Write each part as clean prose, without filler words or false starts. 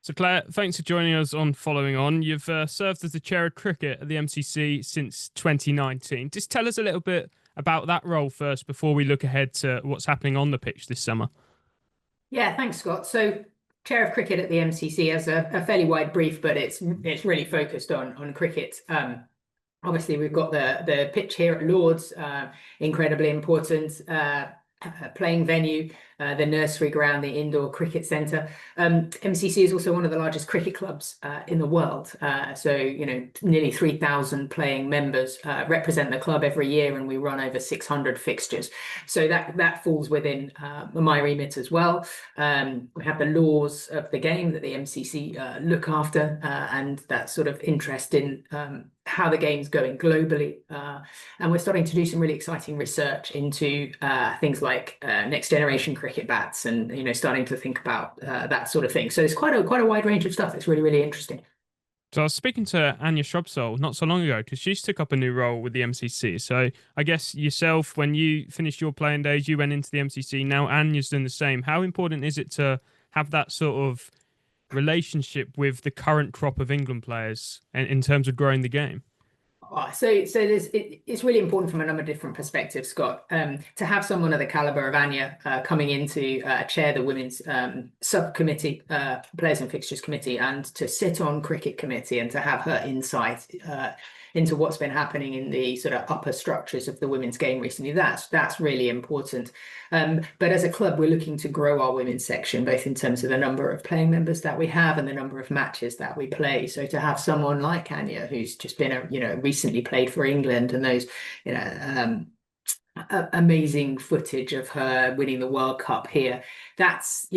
So, Claire, thanks for joining us on Following On. You've served as the chair of cricket at the MCC since 2019. Just tell us a little bit about that role first before we look ahead to what's happening on the pitch this summer. Yeah, thanks, Scott. So, chair of cricket at the MCC has a fairly wide brief, but it's really focused on cricket. Obviously, we've got the pitch here at Lords, incredibly important. Playing venue, the nursery ground, the indoor cricket centre. MCC is also one of the largest cricket clubs in the world. So, nearly 3,000 playing members represent the club every year, and we run over 600 fixtures. So that falls within my remit as well. We have the laws of the game that the MCC look after, and that sort of interest in how the game's going globally. And we're starting to do some really exciting research into things like next generation cricket bats and, starting to think about that sort of thing. So it's quite a wide range of stuff. It's really, really interesting. So I was speaking to Anya Shrubsole not so long ago because she's took up a new role with the MCC. So I guess yourself, when you finished your playing days, you went into the MCC. Now Anya's done the same. How important is it to have that sort of relationship with the current crop of England players in terms of growing the game? It's really important from a number of different perspectives, Scott. To have someone of the caliber of Anya coming in to chair the women's subcommittee, players and fixtures committee, and to sit on cricket committee, and to have her insight into what's been happening in the sort of upper structures of the women's game recently. That's really important. But as a club, we're looking to grow our women's section, both in terms of the number of playing members that we have and the number of matches that we play. So to have someone like Anya, who's just been recently played for England, and those amazing footage of her winning the World Cup here, that's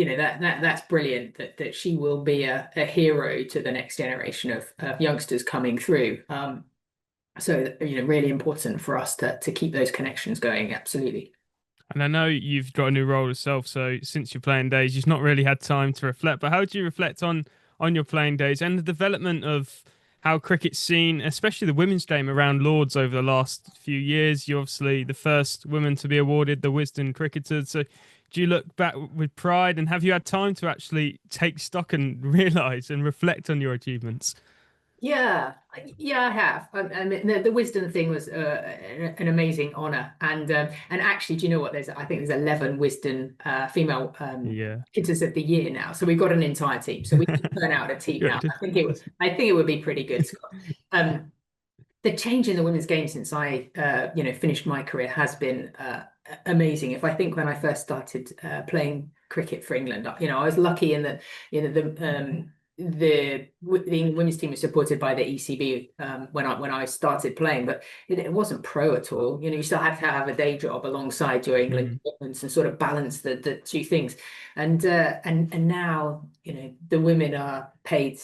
brilliant. That she will be a hero to the next generation of youngsters coming through. So really important for us to keep those connections going. Absolutely. And I know you've got a new role yourself, so since your playing days, you've not really had time to reflect. But how do you reflect on your playing days and the development of how cricket's seen, especially the women's game around Lords over the last few years? You're obviously the first woman to be awarded the Wisden Cricketer. So do you look back with pride, and have you had time to actually take stock and realise and reflect on your achievements? Yeah, I have. I mean, the Wisden thing was an amazing honor, and actually, do you know what? I think there's 11 Wisden female Yeah. hitters of the year now. So we've got an entire team. So we can turn out a team now. Good. I think it would be pretty good, Scott. The change in the women's game since I finished my career has been amazing. If I think when I first started playing cricket for England, I was lucky in that the women's team was supported by the ECB when I started playing, but it wasn't pro at all. You still had to have a day job alongside your England commitments and sort of balance the two things. And now the women are paid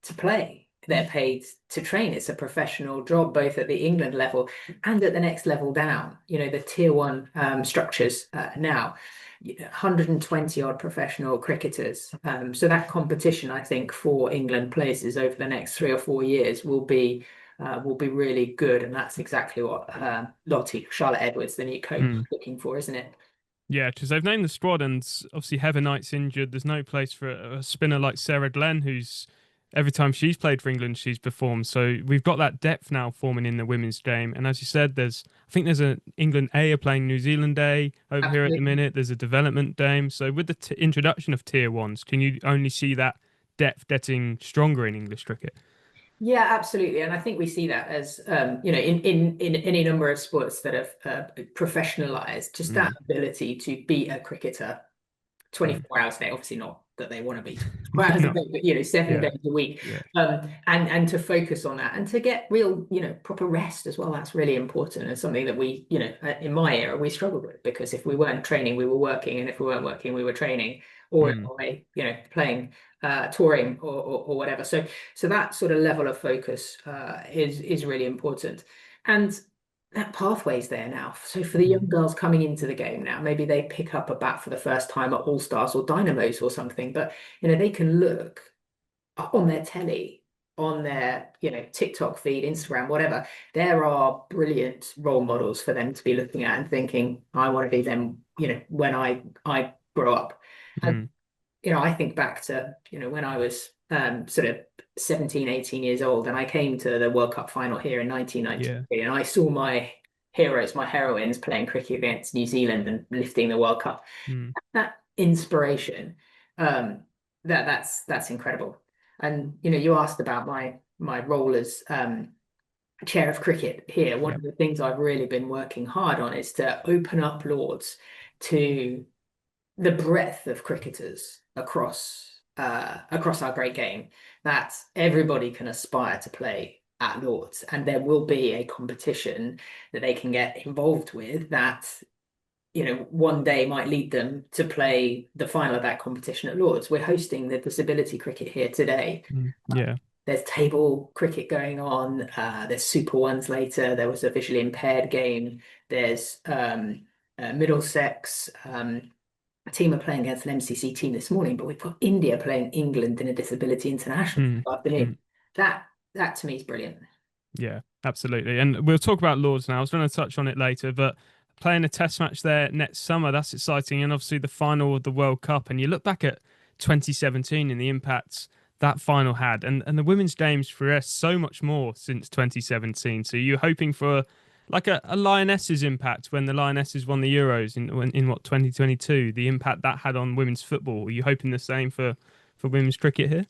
to play. They're paid to train. It's a professional job, both at the England level and at the next level down. The tier one structures now. 120 odd professional cricketers. So that competition, I think, for England places over the next 3 or 4 years will be really good, and that's exactly what Charlotte Edwards, the new coach, is looking for, isn't it? Yeah, because they've named the squad, and obviously Heather Knight's injured. There's no place for a spinner like Sarah Glenn, who's every time she's played for England, she's performed. So we've got that depth now forming in the women's game. And as you said, I think there's an England A are playing New Zealand A over Absolutely. here at the minute. There's a development game. So with the introduction of tier ones, can you only see that depth getting stronger in English cricket? Yeah, absolutely. And I think we see that as, in any number of sports that have professionalized, just that ability to be a cricketer 24 hours a day. Obviously not that they want to be 24 hours a day, but 7 days a week. And to focus on that and to get real, proper rest as well. That's really important, and something that we, in my era, we struggled with, because if we weren't training, we were working, and if we weren't working, we were training, or playing, touring, or whatever. So that sort of level of focus is really important. And that pathway's there now. So for the young girls coming into the game now, maybe they pick up a bat for the first time at All Stars or Dynamos or something, but they can look on their telly, on their TikTok feed, Instagram, whatever. There are brilliant role models for them to be looking at and thinking, I want to be them, when I grow up. And I think back to when I was sort of 17, 18 years old, and I came to the World Cup final here in Yeah. 1993, and I saw my heroes, my heroines playing cricket against New Zealand and lifting the World Cup. Mm. That inspiration, um, that's incredible. And you asked about my role as chair of cricket here. One Yeah. of the things I've really been working hard on is to open up Lords to the breadth of cricketers across our great game, that everybody can aspire to play at Lords, and there will be a competition that they can get involved with that one day might lead them to play the final of that competition at Lords. We're hosting the disability cricket here today. Mm. Yeah. There's table cricket going on. There's Super Ones later. There was a visually impaired game. There's Middlesex. A team are playing against an MCC team this morning, but we've got India playing England in a disability international Mm. this afternoon. Mm. That to me is brilliant. Yeah, absolutely. And we'll talk about Lords now. I was going to touch on it later, but playing a test match there next summer, that's exciting. And obviously the final of the World Cup. And you look back at 2017 and the impacts that final had. And the women's game's progressed so much more since 2017. So you're hoping for like a Lionesses impact when the Lionesses won the Euros in what, 2022, the impact that had on women's football. Are you hoping the same for women's cricket here?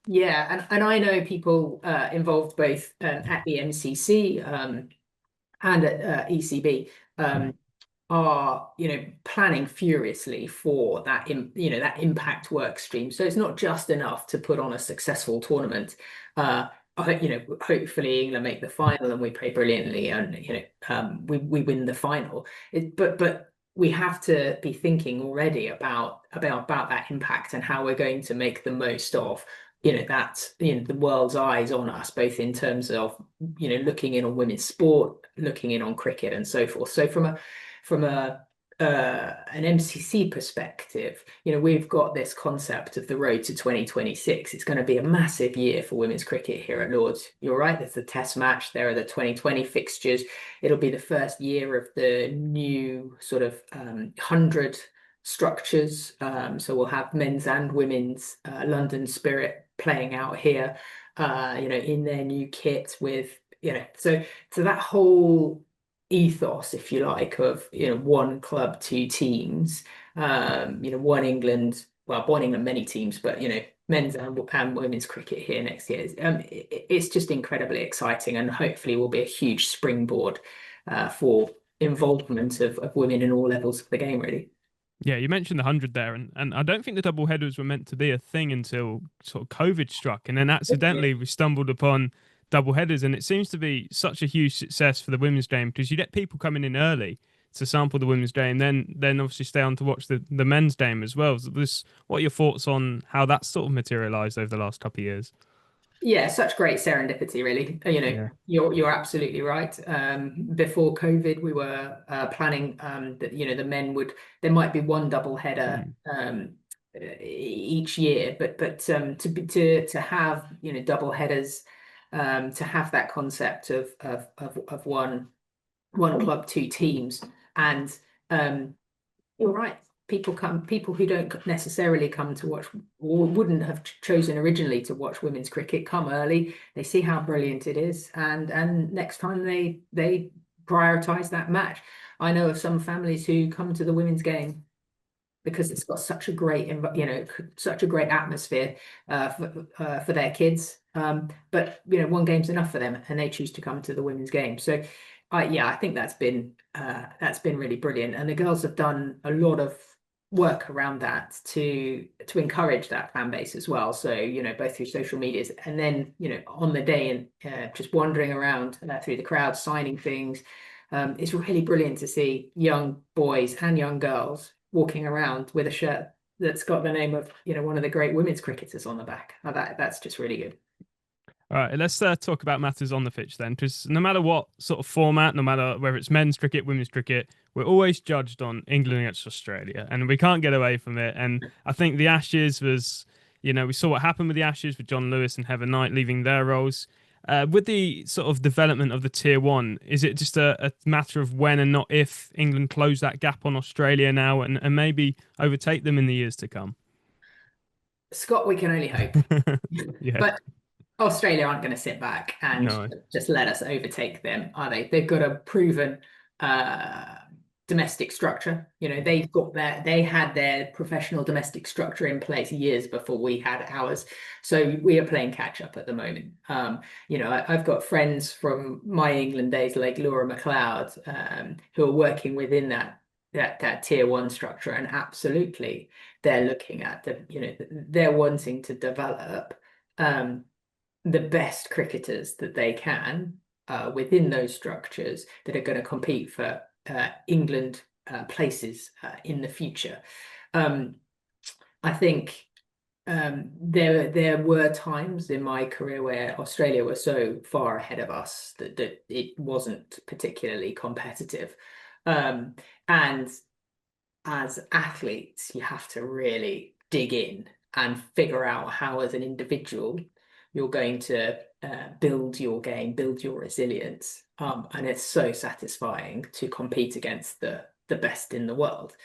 Yeah, and I know people involved both at the MCC and at ECB Mm. are planning furiously for that impact work stream. So it's not just enough to put on a successful tournament. Hopefully England make the final and we play brilliantly, and we win the final. But we have to be thinking already about that impact and how we're going to make the most of the world's eyes on us, both in terms of looking in on women's sport, looking in on cricket, and so forth. So from a an MCC perspective, we've got this concept of the road to 2026. It's going to be a massive year for women's cricket here at Lords. You're right, there's the test match, there are the 2020 fixtures. It'll be the first year of the new sort of 100 structures. So we'll have men's and women's London Spirit playing out here, in their new kit with, so that whole ethos, if you like, of one club, two teams, one England, well, one England, many teams, but men's and women's cricket here next year. It's just incredibly exciting, and hopefully will be a huge springboard for involvement of women in all levels of the game, really. Yeah, you mentioned the 100 there, and I don't think the double headers were meant to be a thing until sort of COVID struck. And then accidentally we stumbled upon double headers, and it seems to be such a huge success for the women's game because you get people coming in early to sample the women's game, then obviously stay on to watch the men's game as well. So what are your thoughts on how that's sort of materialized over the last couple of years? Yeah, such great serendipity, really. Yeah. You're absolutely right. Before COVID, we were planning that the men would there might be one double header Mm. each year, but to have double headers, to have that concept of one club, two teams, and you're right. People who don't necessarily come to watch or wouldn't have chosen originally to watch women's cricket come early. They see how brilliant it is, and next time they prioritize that match. I know of some families who come to the women's game because it's got such a great, such a great atmosphere for their kids. But one game's enough for them, and they choose to come to the women's game. So, yeah, I think that's been really brilliant, and the girls have done a lot of work around that to encourage that fan base as well. So both through social medias and then on the day and just wandering around through the crowd signing things. It's really brilliant to see young boys and young girls walking around with a shirt that's got the name of one of the great women's cricketers on the back. That's just really good. All right, let's talk about matters on the pitch then, because no matter what sort of format, no matter whether it's men's cricket, women's cricket, we're always judged on England against Australia, and we can't get away from it. And I think the Ashes was, we saw what happened with the Ashes with John Lewis and Heather Knight leaving their roles. With the sort of development of the tier one, is it just a matter of when and not if England close that gap on Australia now and maybe overtake them in the years to come? Scott, we can only hope. Yeah. But Australia aren't going to sit back and No. just let us overtake them, are they? They've got a proven uh, domestic structure. You know, they had their professional domestic structure in place years before we had ours. So we are playing catch up at the moment. You know, I've got friends from my England days, like Laura McLeod, who are working within that tier one structure, and absolutely, they're looking at they're wanting to develop. Um, the best cricketers that they can within those structures that are going to compete for England places in the future. Um, I think there were times in my career where Australia was so far ahead of us that it wasn't particularly competitive. Um, and as athletes, you have to really dig in and figure out how, as an individual, you're going to build your game, build your resilience. And it's so satisfying to compete against the best in the world.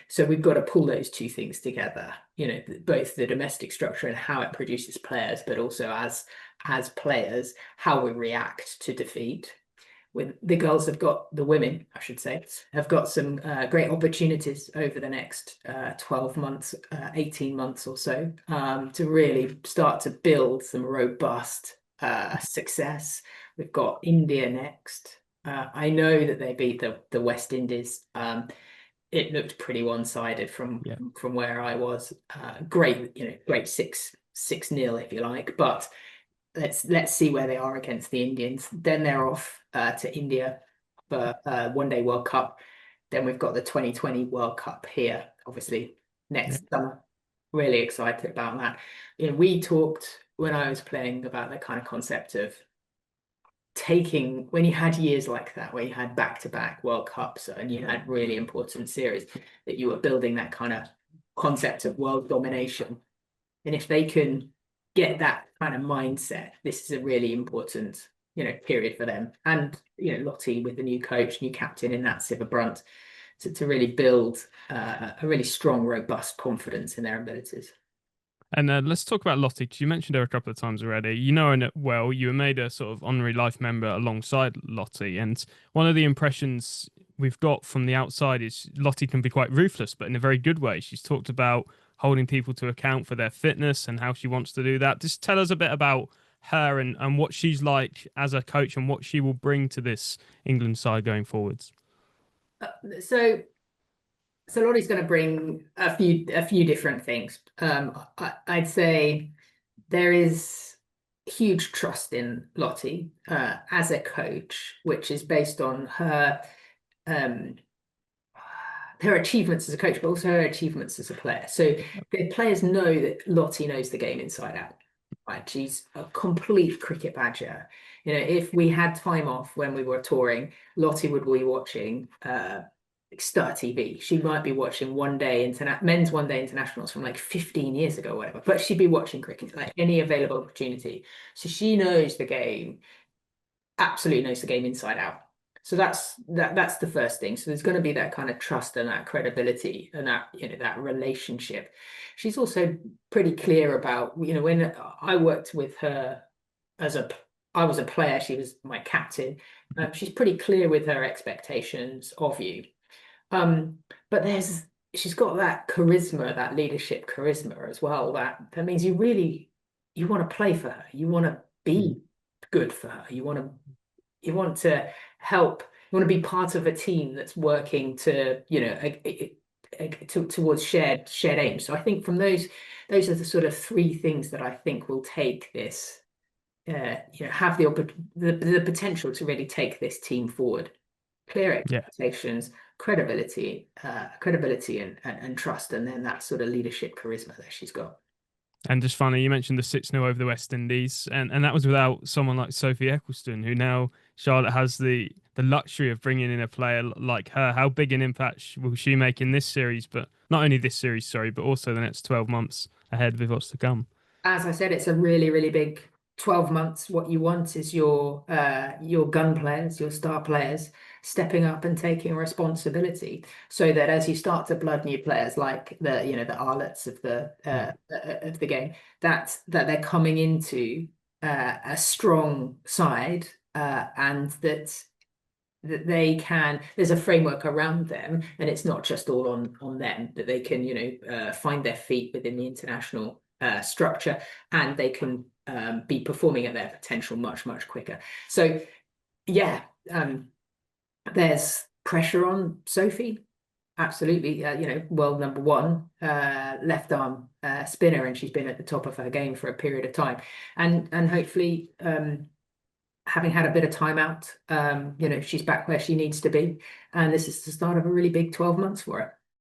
So we've got to pull those two things together, you know, both the domestic structure and how it produces players, but also as players, how we react to defeat. With the girls have got the women, I should say, have got some great opportunities over the next 12 months, 18 months or so to really start to build some robust success. We've got India next. I know that they beat the West Indies. It looked pretty one-sided Yeah. from where I was. Great, you know, great 6-0 if you like, but let's see where they are against the Indians. Then they're off to India for One Day World Cup. Then we've got the 2020 World Cup here, obviously Yeah. next summer. Really excited about that. You know, we talked when I was playing about the kind of concept of taking when you had years like that where you had back-to-back World Cups and you had really important series that you were building that kind of concept of world domination. And if they can get that kind of mindset, this is a really important, you know, period for them. And, you know, Lottie with the new coach, new captain in that Siva Brunt to really build a really strong, robust confidence in their abilities. And let's talk about Lottie, because you mentioned her a couple of times already. You know her well. You were made a sort of honorary life member alongside Lottie. And one of the impressions we've got from the outside is Lottie can be quite ruthless, but in a very good way. She's talked about holding people to account for their fitness and how she wants to do that. Just tell us a bit about her and what she's like as a coach and what she will bring to this England side going forwards. So Lottie's going to bring a few different things. I'd say there is huge trust in Lottie as a coach, which is based on um, her achievements as a coach, but also her achievements as a player. So the players know that Lottie knows the game inside out. Right? She's a complete cricket badger. You know, if we had time off when we were touring, Lottie would be watching Star TV. She might be watching men's one day internationals from like 15 years ago, or whatever. But she'd be watching cricket like any available opportunity. So she knows the game, absolutely knows the game inside out. So that's the first thing. So there's going to be that kind of trust and that credibility and that, you know, that relationship. She's also pretty clear about, you know, when I worked with her as I was a player, she was my captain. She's pretty clear with her expectations of you. But she's got that charisma, that leadership charisma as well. That means you want to play for her. You want to Mm. be good for her. You want to help. You want to be part of a team that's working to, you know, towards shared aims. So I think from those are the sort of three things that I think will take this, you know, have the potential to really take this team forward. Clear Yeah. expectations, credibility and trust, and then that sort of leadership charisma that she's got. And just finally, you mentioned the 6-0 over the West Indies, and that was without someone like Sophie Eccleston, who now Charlotte has the luxury of bringing in a player like her. How big an impact will she make in this series, but not only this series, sorry, but also the next 12 months ahead with what's to come? As I said, it's a really, really big 12 months, what you want is your gun players, your star players, stepping up and taking responsibility, so that as you start to blood new players like the the Arlets of the game, that they're coming into a strong side, and that they can, there's a framework around them, and it's not just all on them, that they can find their feet within the international structure, and they can be performing at their potential much quicker. So yeah, there's pressure on Sophie, absolutely. World number one left arm spinner, and she's been at the top of her game for a period of time, and hopefully having had a bit of time out, she's back where she needs to be, and this is the start of a really big 12 months for her.